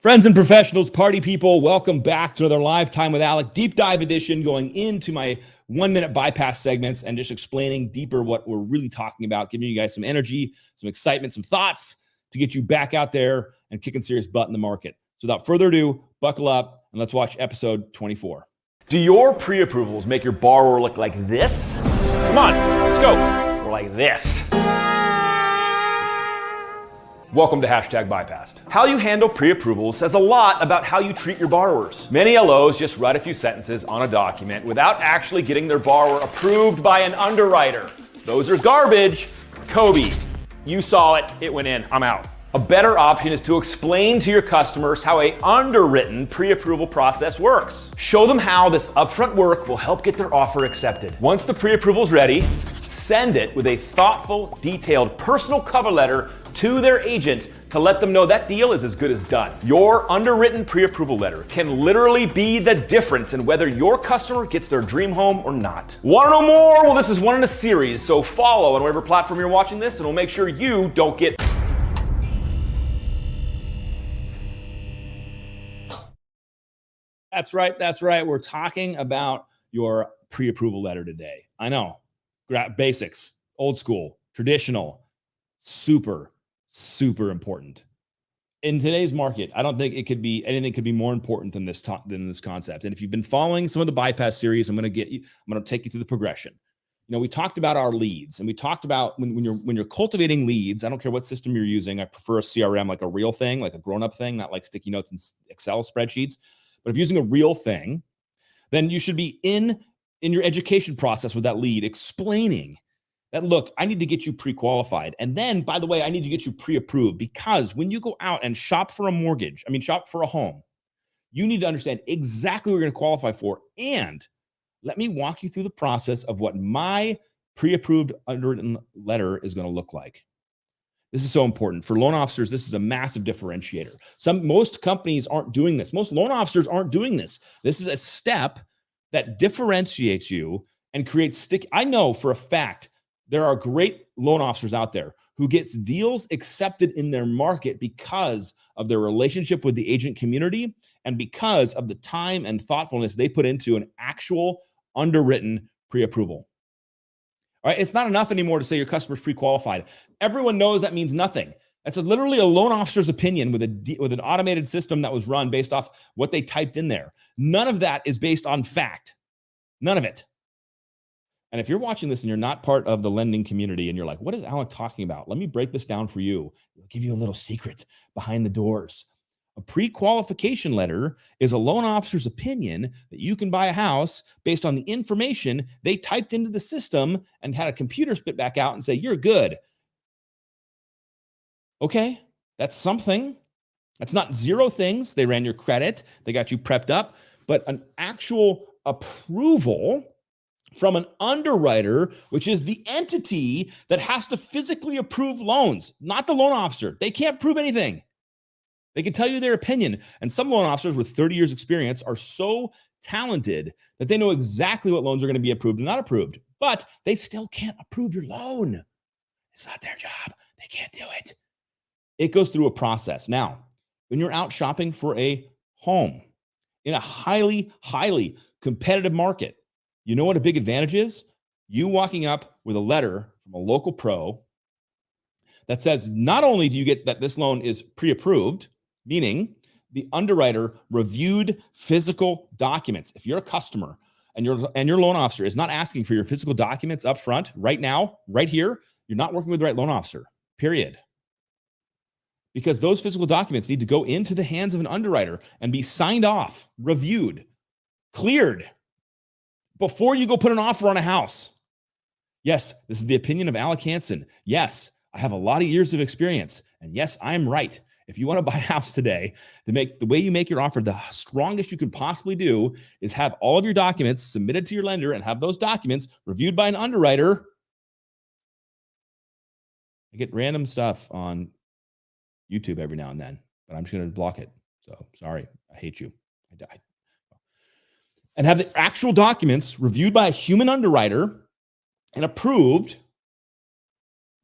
Friends and professionals, party people, welcome back to another Live Time with Alec, deep dive edition, going into my 1-minute bypass segments and just explaining deeper what we're really talking about, giving you guys some energy, some excitement, some thoughts to get you back out there and kicking serious butt in the market. So without further ado, buckle up and let's watch episode 24. Do your pre-approvals make your borrower look like this? Come on, let's go. Or like this. Welcome to #bypassed. How you handle pre-approvals says a lot about how you treat your borrowers. Many LOs just write a few sentences on a document without actually getting their borrower approved by an underwriter. Those are garbage. Kobe, you saw it, it went in, I'm out. A better option is to explain to your customers how a underwritten pre-approval process works. Show them how this upfront work will help get their offer accepted. Once the pre-approval is ready, send it with a thoughtful, detailed personal cover letter to their agent to let them know that deal is as good as done. Your underwritten pre-approval letter can literally be the difference in whether your customer gets their dream home or not. Want to know more? Well, this is one in a series, so follow on whatever platform you're watching this and we'll make sure you don't get That's right. We're talking about your pre-approval letter today. I know, basics, old school, traditional, super important. In today's market, I don't think anything could be more important than this concept. And if you've been following some of the bypass series, I'm going to take you through the progression. You know, we talked about our leads, and we talked about when you're cultivating leads. I don't care what system you're using. I prefer a CRM, like a real thing, like a grown-up thing, not like sticky notes and Excel spreadsheets. But if you're using a real thing, then you should be in your education process with that lead, explaining that, look, I need to get you pre-qualified. And then, by the way, I need to get you pre-approved, because when you go out and shop for a home, you need to understand exactly what you're going to qualify for. And let me walk you through the process of what my pre-approved underwritten letter is going to look like. This is so important. For loan officers, this is a massive differentiator. Most companies aren't doing this. Most loan officers aren't doing this. This is a step that differentiates you and creates I know for a fact there are great loan officers out there who gets deals accepted in their market because of their relationship with the agent community and because of the time and thoughtfulness they put into an actual underwritten pre-approval. All right, it's not enough anymore to say your customer's pre-qualified. Everyone knows that means nothing. That's literally a loan officer's opinion with an automated system that was run based off what they typed in there. None of that is based on fact. None of it. And if you're watching this and you're not part of the lending community and you're like, what is Alec talking about? Let me break this down for you. I'll give you a little secret behind the doors. A pre-qualification letter is a loan officer's opinion that you can buy a house based on the information they typed into the system and had a computer spit back out and say, you're good. Okay, that's something. That's not zero things. They ran your credit. They got you prepped up. But an actual approval from an underwriter, which is the entity that has to physically approve loans, not the loan officer. They can't prove anything. They can tell you their opinion. And some loan officers with 30 years experience are so talented that they know exactly what loans are going to be approved and not approved, but they still can't approve your loan. It's not their job. They can't do it. It goes through a process. Now, when you're out shopping for a home in a highly competitive market, you know what a big advantage is? You walking up with a letter from a local pro that says, not only do you get that this loan is pre-approved, meaning the underwriter reviewed physical documents. If you're a customer and your loan officer is not asking for your physical documents up front, right now, right here, you're not working with the right loan officer, period. Because those physical documents need to go into the hands of an underwriter and be signed off, reviewed, cleared before you go put an offer on a house. Yes, this is the opinion of Alec Hansen. Yes, I have a lot of years of experience. And yes, I'm right. If you want to buy a house today, the way you make your offer the strongest you can possibly do is have all of your documents submitted to your lender and have those documents reviewed by an underwriter. I get random stuff on YouTube every now and then, but I'm just going to block it. So sorry, I hate you. I died. And have the actual documents reviewed by a human underwriter and approved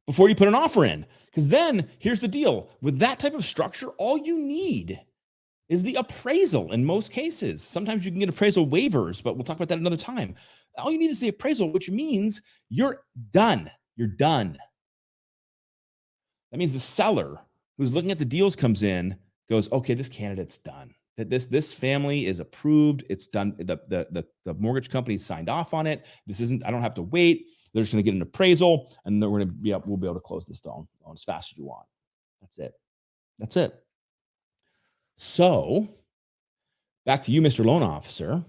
before you put an offer in. Because then here's the deal. With that type of structure, all you need is the appraisal in most cases. Sometimes you can get appraisal waivers, but we'll talk about that another time. All you need is the appraisal, which means you're done. You're done. That means the seller who's looking at the deals comes in, goes, okay, this candidate's done. That this family is approved. It's done. The mortgage company signed off on it. This isn't, I don't have to wait. They're just going to get an appraisal, and then we'll be able to close this down as fast as you want. That's it. That's it. So back to you, Mr. Loan Officer.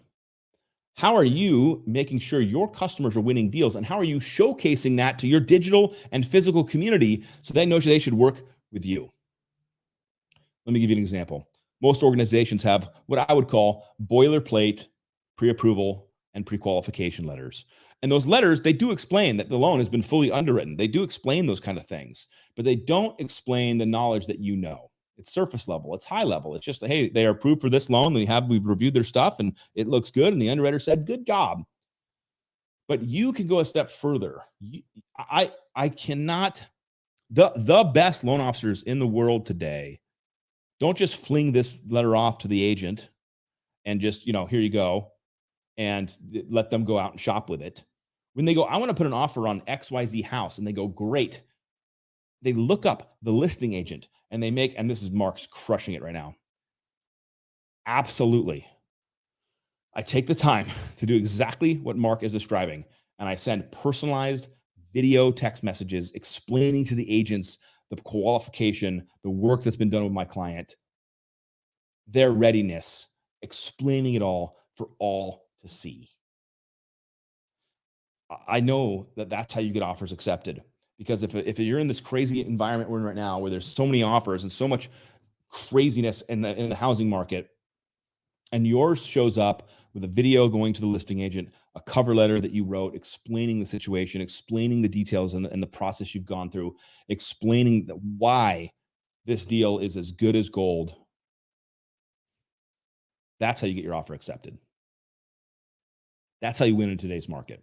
How are you making sure your customers are winning deals, and how are you showcasing that to your digital and physical community so they know they should work with you? Let me give you an example. Most organizations have what I would call boilerplate pre-approval and pre-qualification letters. And those letters, they do explain that the loan has been fully underwritten. They do explain those kind of things, but they don't explain the knowledge that you know. It's surface level. It's high level. It's just, hey, they are approved for this loan. We've reviewed their stuff and it looks good. And the underwriter said, good job. But you can go a step further. I cannot, the best loan officers in the world today don't just fling this letter off to the agent and just, here you go, and let them go out and shop with it. When they go, I want to put an offer on XYZ house, and they go, great. They look up the listing agent and they make, and this is Mark's crushing it right now. Absolutely. I take the time to do exactly what Mark is describing, and I send personalized video text messages explaining to the agents the qualification, the work that's been done with my client, their readiness, explaining it all for all to see. I know that that's how you get offers accepted, because if you're in this crazy environment we're in right now, where there's so many offers and so much craziness in the housing market, and yours shows up with a video going to the listing agent, a cover letter that you wrote explaining the situation, explaining the details and the process you've gone through, explaining why this deal is as good as gold, that's how you get your offer accepted. That's how you win in today's market.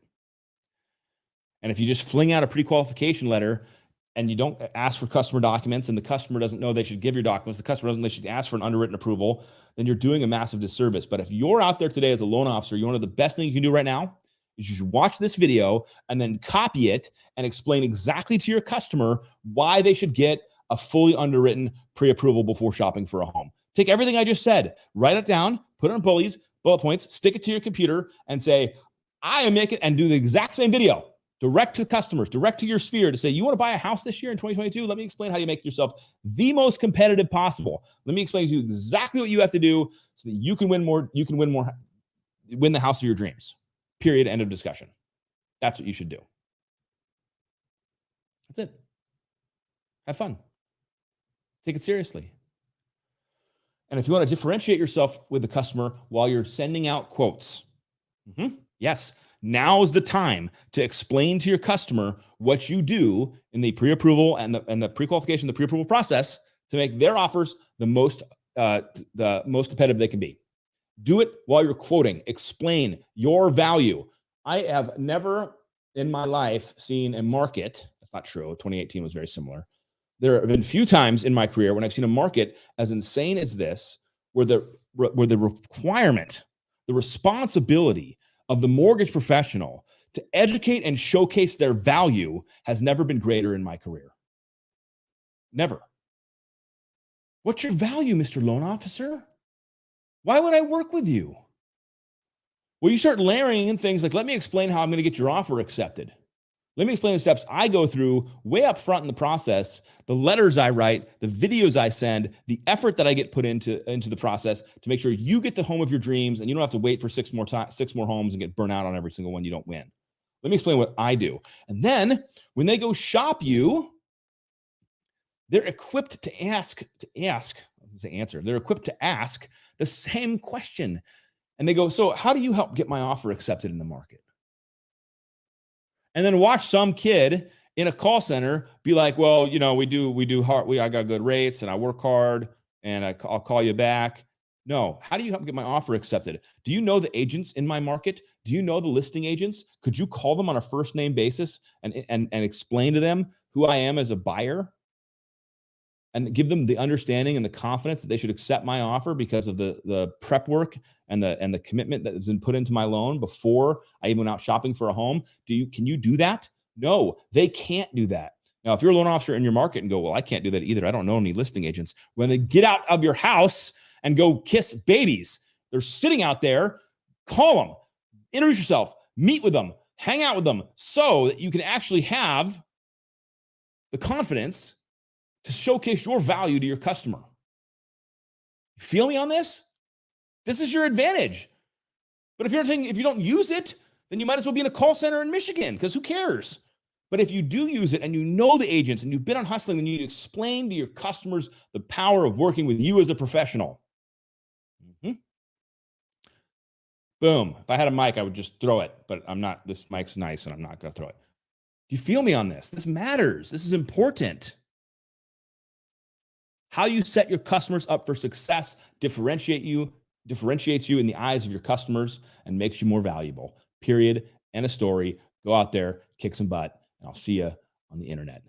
And if you just fling out a pre-qualification letter and you don't ask for customer documents, and the customer doesn't know they should give your documents, the customer doesn't know they should ask for an underwritten approval, then you're doing a massive disservice. But if you're out there today as a loan officer, you know the best thing you can do right now is you should watch this video and then copy it and explain exactly to your customer why they should get a fully underwritten pre-approval before shopping for a home. Take everything I just said, write it down, put it on bullet points, stick it to your computer and say, I am making, and do the exact same video. Direct to customers, direct to your sphere to say, you want to buy a house this year in 2022? Let me explain how you make yourself the most competitive possible. Let me explain to you exactly what you have to do so that you can win more, win the house of your dreams. Period. End of discussion. That's what you should do. That's it. Have fun. Take it seriously. And if you want to differentiate yourself with the customer while you're sending out quotes, yes, now is the time to explain to your customer what you do in the pre-approval and the pre-qualification, the pre-approval process to make their offers the most competitive they can be. Do it while you're quoting. Explain your value. I have never in my life seen a market. That's not true. 2018 was very similar. There have been few times in my career when I've seen a market as insane as this, where the requirement, the responsibility of the mortgage professional to educate and showcase their value has never been greater in my career. Never. What's your value, Mr. Loan Officer? Why would I work with you? Well, you start layering in things like, let me explain how I'm going to get your offer accepted. Let me explain the steps I go through way up front in the process, the letters I write, the videos I send, the effort that I get put into the process to make sure you get the home of your dreams and you don't have to wait for six more homes and get burnt out on every single one you don't win. Let me explain what I do. And then when they go shop you, they're equipped to they're equipped to ask the same question. And they go, so how do you help get my offer accepted in the market? And then watch some kid in a call center be like, well, I got good rates and I work hard and I'll call you back. No. How do you help get my offer accepted? Do you know the agents in my market? Do you know the listing agents? Could you call them on a first name basis and explain to them who I am as a buyer? and give them the understanding and the confidence that they should accept my offer because of the prep work and the commitment that has been put into my loan before I even went out shopping for a home? Can you do that? No, they can't do that. Now, if you're a loan officer in your market and go, well, I can't do that either, I don't know any listing agents. When they get out of your house and go kiss babies, they're sitting out there, call them, introduce yourself, meet with them, hang out with them so that you can actually have the confidence to showcase your value to your customer. You feel me on this? This is your advantage. But if you don't use it, then you might as well be in a call center in Michigan, because who cares? But if you do use it and you know the agents and you've been on hustling, then you need to explain to your customers the power of working with you as a professional. Boom. If I had a mic, I would just throw it, but I'm not. This mic's nice and I'm not going to throw it. Do you feel me on this? This matters. This is important. How you set your customers up for success differentiates you in the eyes of your customers and makes you more valuable. Period. End of story. Go out there, kick some butt, and I'll see you on the internet.